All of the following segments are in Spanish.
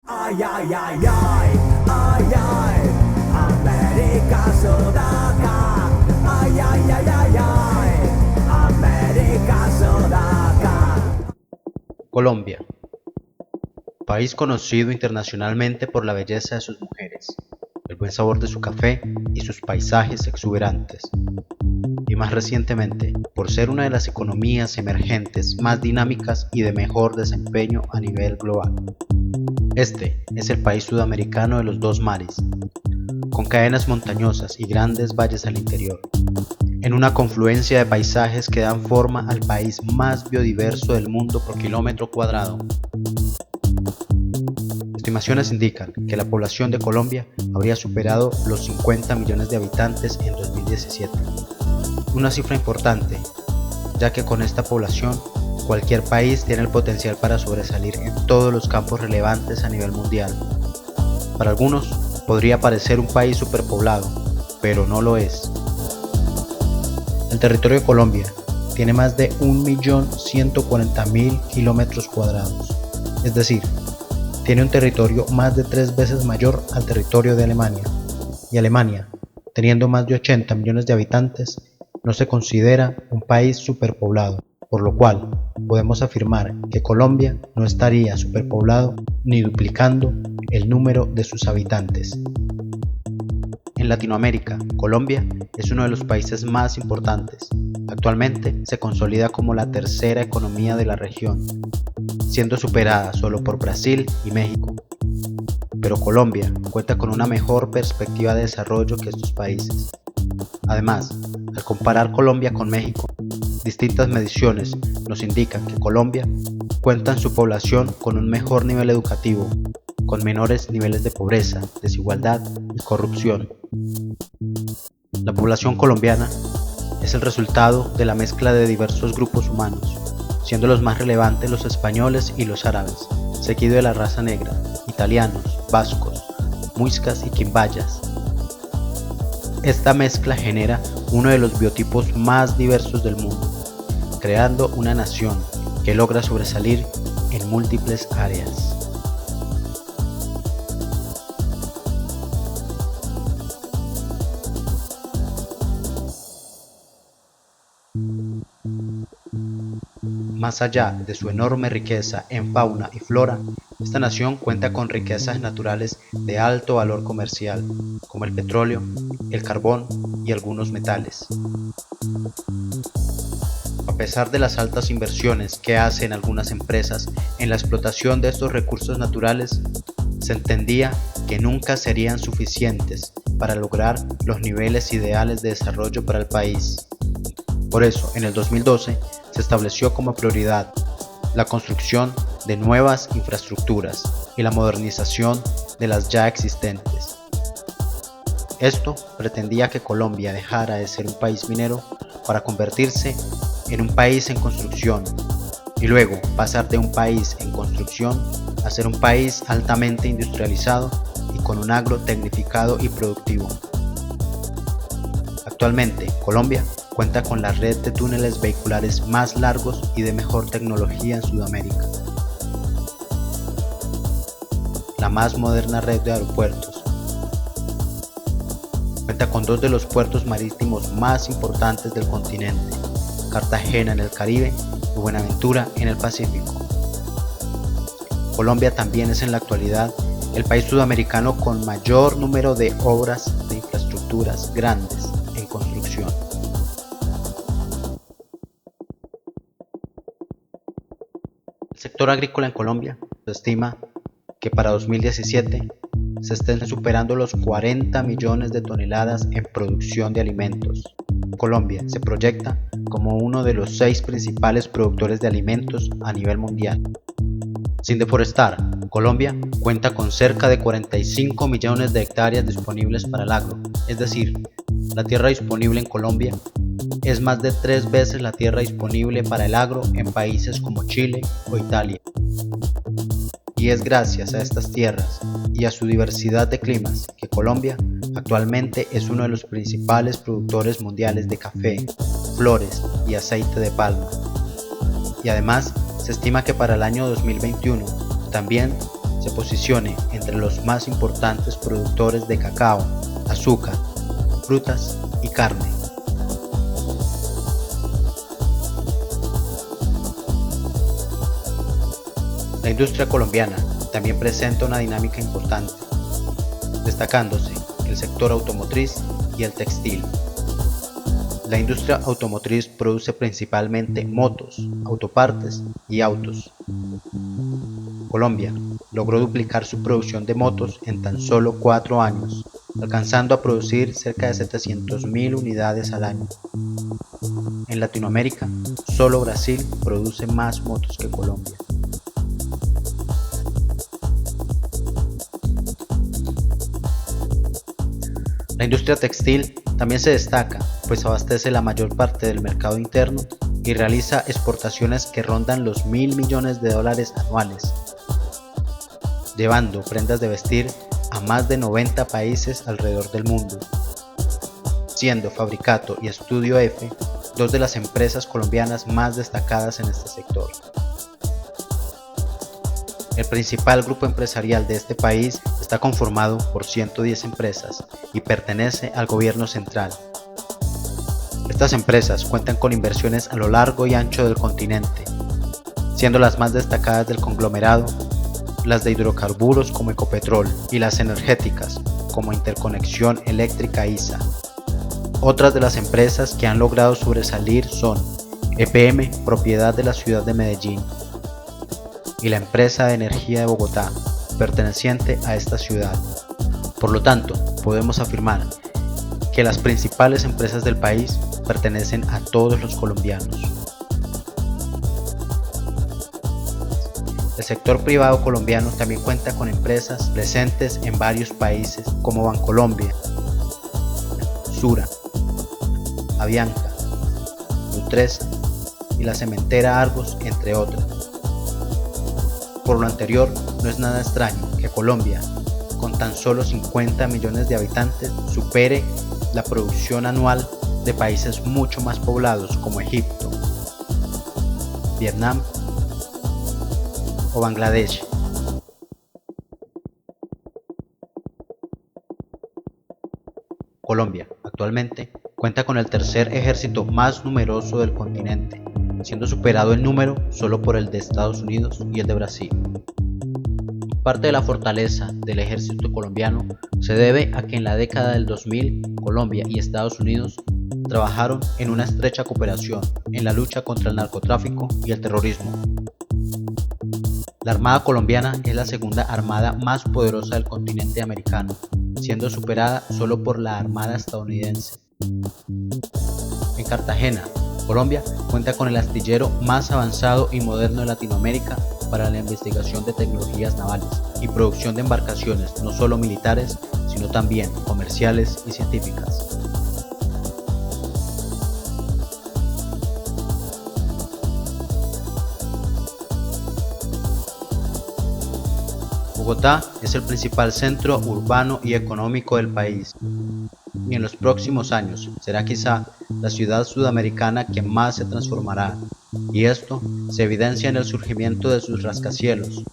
Ay, ay, ay, ay, ay, ay, América Sudaca. Ay, ay, ay, ay, ay, América Sudaca. Colombia, país conocido internacionalmente por la belleza de sus mujeres, el buen sabor de su café y sus paisajes exuberantes. Y más recientemente, por ser una de las economías emergentes más dinámicas y de mejor desempeño a nivel global. Este es el país sudamericano de los dos mares, con cadenas montañosas y grandes valles al interior, en una confluencia de paisajes que dan forma al país más biodiverso del mundo por kilómetro cuadrado. Estimaciones indican que la población de Colombia habría superado los 50 millones de habitantes en 2017. Una cifra importante, ya que con esta población, cualquier país tiene el potencial para sobresalir en todos los campos relevantes a nivel mundial. Para algunos, podría parecer un país superpoblado, pero no lo es. El territorio de Colombia tiene más de 1.140.000 kilómetros cuadrados, es decir, tiene un territorio más de 3 veces mayor al territorio de Alemania, y Alemania, teniendo más de 80 millones de habitantes, no se considera un país superpoblado, por lo cual podemos afirmar que Colombia no estaría superpoblado ni duplicando el número de sus habitantes. En Latinoamérica, Colombia es uno de los países más importantes. Actualmente se consolida como la tercera economía de la región, siendo superada solo por Brasil y México. Pero Colombia cuenta con una mejor perspectiva de desarrollo que estos países. Además, al comparar Colombia con México, distintas mediciones nos indican que Colombia cuenta en su población con un mejor nivel educativo, con menores niveles de pobreza, desigualdad y corrupción. La población colombiana es el resultado de la mezcla de diversos grupos humanos, siendo los más relevantes los españoles y los árabes, seguido de la raza negra, italianos, vascos, muiscas y quimbayas. Esta mezcla genera uno de los biotipos más diversos del mundo, creando una nación que logra sobresalir en múltiples áreas. Más allá de su enorme riqueza en fauna y flora, esta nación cuenta con riquezas naturales de alto valor comercial, como el petróleo, el carbón y algunos metales. A pesar de las altas inversiones que hacen algunas empresas en la explotación de estos recursos naturales, se entendía que nunca serían suficientes para lograr los niveles ideales de desarrollo para el país. Por eso, en el 2012, se estableció como prioridad la construcción de nuevas infraestructuras y la modernización de las ya existentes. Esto pretendía que Colombia dejara de ser un país minero para convertirse en un país en construcción y luego pasar de un país en construcción a ser un país altamente industrializado y con un agro tecnificado y productivo. Actualmente, Colombia cuenta con la red de túneles vehiculares más largos y de mejor tecnología en Sudamérica, la más moderna red de aeropuertos. Cuenta con 2 de los puertos marítimos más importantes del continente, Cartagena en el Caribe y Buenaventura en el Pacífico. Colombia también es en la actualidad el país sudamericano con mayor número de obras de infraestructuras grandes en construcción. El sector agrícola en Colombia se estima que para 2017 se estén superando los 40 millones de toneladas en producción de alimentos. Colombia se proyecta como uno de los 6 principales productores de alimentos a nivel mundial. Sin deforestar, Colombia cuenta con cerca de 45 millones de hectáreas disponibles para el agro, es decir, la tierra disponible en Colombia es más de 3 veces la tierra disponible para el agro en países como Chile o Italia. Y es gracias a estas tierras y a su diversidad de climas que Colombia actualmente es uno de los principales productores mundiales de café, flores y aceite de palma. Y además se estima que para el año 2021 también se posicione entre los más importantes productores de cacao, azúcar, frutas y carne. La industria colombiana también presenta una dinámica importante, destacándose el sector automotriz y el textil. La industria automotriz produce principalmente motos, autopartes y autos. Colombia logró duplicar su producción de motos en tan solo 4 años, alcanzando a producir cerca de 700.000 unidades al año. En Latinoamérica, solo Brasil produce más motos que Colombia. La industria textil también se destaca, pues abastece la mayor parte del mercado interno y realiza exportaciones que rondan los $1.000 millones anuales, llevando prendas de vestir a más de 90 países alrededor del mundo, siendo Fabricato y Estudio F dos de las empresas colombianas más destacadas en este sector. El principal grupo empresarial de este país está conformado por 110 empresas y pertenece al gobierno central. Estas empresas cuentan con inversiones a lo largo y ancho del continente, siendo las más destacadas del conglomerado las de hidrocarburos como Ecopetrol y las energéticas como Interconexión Eléctrica ISA. Otras de las empresas que han logrado sobresalir son EPM, propiedad de la ciudad de Medellín, y la empresa de energía de Bogotá, perteneciente a esta ciudad. Por lo tanto, podemos afirmar que las principales empresas del país pertenecen a todos los colombianos. El sector privado colombiano también cuenta con empresas presentes en varios países como Bancolombia, Sura, Avianca, Nutresa y la cementera Argos, entre otras. Por lo anterior, no es nada extraño que Colombia, con tan solo 50 millones de habitantes, supere la producción anual de países mucho más poblados como Egipto, Vietnam o Bangladesh. Colombia actualmente cuenta con el tercer ejército más numeroso del continente, siendo superado el número solo por el de Estados Unidos y el de Brasil. Parte de la fortaleza del ejército colombiano se debe a que en la década del 2000 Colombia y Estados Unidos trabajaron en una estrecha cooperación en la lucha contra el narcotráfico y el terrorismo. La Armada colombiana es la segunda armada más poderosa del continente americano, siendo superada solo por la Armada estadounidense. En Cartagena, Colombia cuenta con el astillero más avanzado y moderno de Latinoamérica para la investigación de tecnologías navales y producción de embarcaciones no solo militares, sino también comerciales y científicas. Bogotá es el principal centro urbano y económico del país, y en los próximos años será quizá la ciudad sudamericana que más se transformará, y esto se evidencia en el surgimiento de sus rascacielos,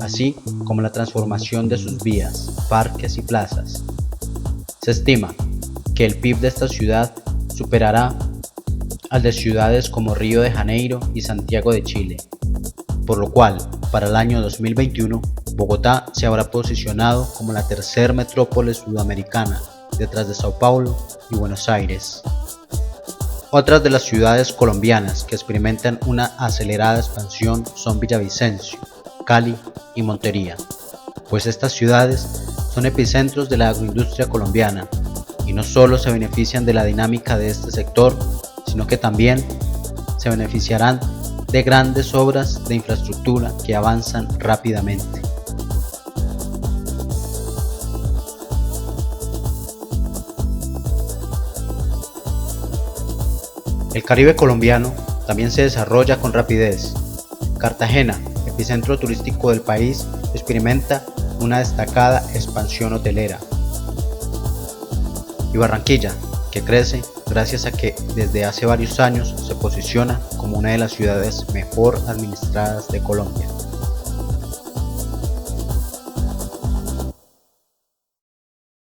así como la transformación de sus vías, parques y plazas. Se estima que el PIB de esta ciudad superará al de ciudades como Río de Janeiro y Santiago de Chile, por lo cual, para el año 2021, Bogotá se habrá posicionado como la tercer metrópole sudamericana, detrás de Sao Paulo y Buenos Aires. Otras de las ciudades colombianas que experimentan una acelerada expansión son Villavicencio, Cali y Montería, pues estas ciudades son epicentros de la agroindustria colombiana y no solo se benefician de la dinámica de este sector, sino que también se beneficiarán de grandes obras de infraestructura que avanzan rápidamente. El Caribe colombiano también se desarrolla con rapidez. Cartagena, epicentro turístico del país, experimenta una destacada expansión hotelera. Y Barranquilla, que crece gracias a que desde hace varios años se posiciona como una de las ciudades mejor administradas de Colombia.